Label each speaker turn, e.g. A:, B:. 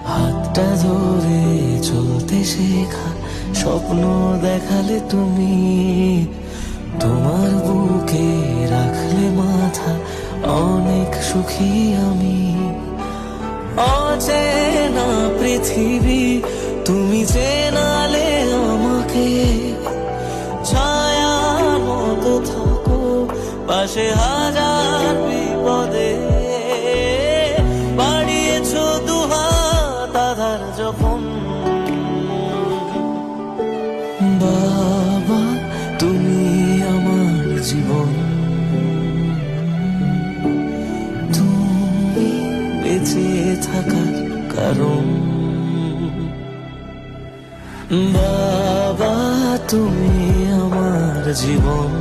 A: হাতটা ধরে চলতে শেখা, স্বপ্ন দেখালে তুমি, তোমার বুকে রাখলে মাথা, অনেক সুখী আমি। অচেনা পৃথিবী তুমি চেনালে আমাকে, ছায়ার মতো থাকো পাশে হাজার বিপদে। বাড়িয়েছো দুহাত আধার যখন, বাবা তুমি আমার জীবন, তুমি বেঁচে থাকার কারণ। বাবা তুমি আমার জীবন।